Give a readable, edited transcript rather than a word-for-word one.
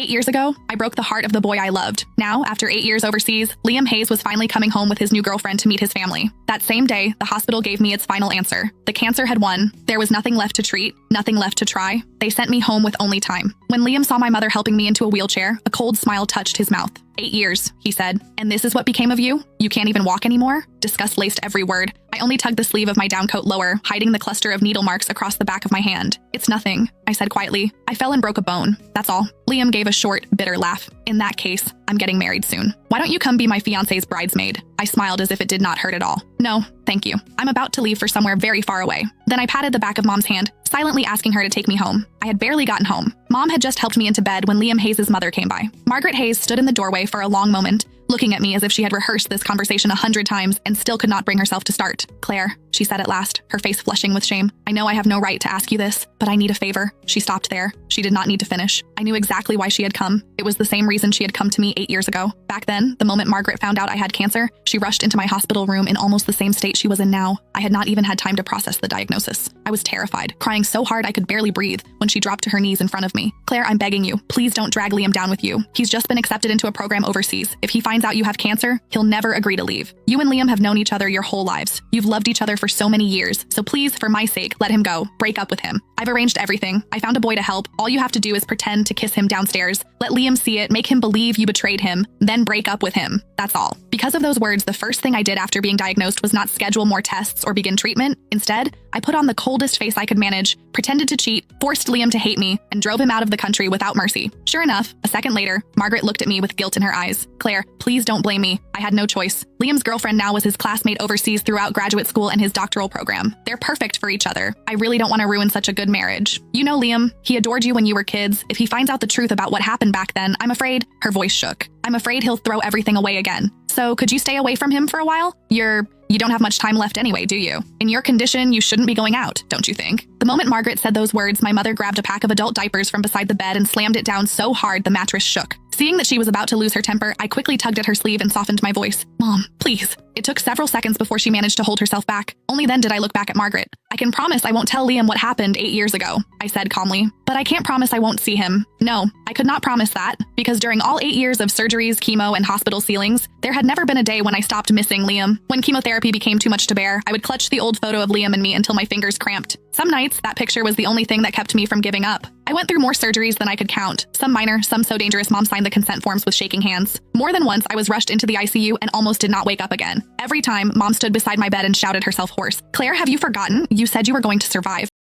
8 years ago, I broke the heart of the boy I loved. Now, after 8 years overseas, Liam Hayes was finally coming home with his new girlfriend to meet his family. That same day, the hospital gave me its final answer. The cancer had won. There was nothing left to treat, nothing left to try. They sent me home with only time. When Liam saw my mother helping me into a wheelchair, a cold smile touched his mouth. 8 years, he said. And this is what became of you? You can't even walk anymore? Disgust laced every word. I only tugged the sleeve of my down coat lower, hiding the cluster of needle marks across the back of my hand. It's nothing, I said quietly. I fell and broke a bone. That's all. Liam gave a short, bitter laugh. In that case, I'm getting married soon. Why don't you come be my fiancé's bridesmaid? I smiled as if it did not hurt at all. No, thank you. I'm about to leave for somewhere very far away. Then I patted the back of Mom's hand, silently asking her to take me home. I had barely gotten home. Mom had just helped me into bed when Liam Hayes' mother came by. Margaret Hayes stood in the doorway for a long moment, looking at me as if she had rehearsed this conversation 100 times and still could not bring herself to start. Claire, she said at last, her face flushing with shame. I know I have no right to ask you this, but I need a favor. She stopped there. She did not need to finish. I knew exactly why she had come. It was the same reason she had come to me 8 years ago. Back then, the moment Margaret found out I had cancer, she rushed into my hospital room in almost the same state she was in now. I had not even had time to process the diagnosis. I was terrified, crying so hard I could barely breathe when she dropped to her knees in front of me. Claire, I'm begging you, please don't drag Liam down with you. He's just been accepted into a program overseas. If he finds out you have cancer, he'll never agree to leave. You and Liam have known each other your whole lives. You've loved each other for so many years, so please, for my sake, let him go. Break up with him. I've arranged everything. I found a boy to help. All you have to do is pretend to kiss him downstairs. Let Liam see it, make him believe you betrayed him, then break up with him. That's all. Because of those words, the first thing I did after being diagnosed was not schedule more tests or begin treatment. Instead, I put on the coldest face I could manage, pretended to cheat, forced Liam to hate me, and drove him out of the country without mercy. Sure enough, a second later, Margaret looked at me with guilt in her eyes. Claire, please don't blame me. I had no choice. Liam's girlfriend now was his classmate overseas throughout graduate school and his doctoral program. They're perfect for each other. I really don't want to ruin such a good marriage. You know Liam, he adored you when you were kids. If he finds out the truth about what happened back then, I'm afraid, her voice shook. I'm afraid he'll throw everything away again. So could you stay away from him for a while? You don't have much time left anyway, do you? In your condition, you shouldn't be going out, don't you think? The moment Margaret said those words, my mother grabbed a pack of adult diapers from beside the bed and slammed it down so hard the mattress shook. Seeing that she was about to lose her temper, I quickly tugged at her sleeve and softened my voice. Mom, please. It took several seconds before she managed to hold herself back. Only then did I look back at Margaret. I can promise I won't tell Liam what happened 8 years ago, I said calmly. But I can't promise I won't see him. No, I could not promise that, because during all 8 years of surgeries, chemo, and hospital ceilings, there had never been a day when I stopped missing Liam. When chemotherapy became too much to bear, I would clutch the old photo of Liam and me until my fingers cramped. Some nights, that picture was the only thing that kept me from giving up. I went through more surgeries than I could count. Some minor, some so dangerous Mom signed the consent forms with shaking hands. More than once, I was rushed into the ICU and almost did not wake up again. Every time, Mom stood beside my bed and shouted herself hoarse. Claire, have you forgotten? You said you were going to survive.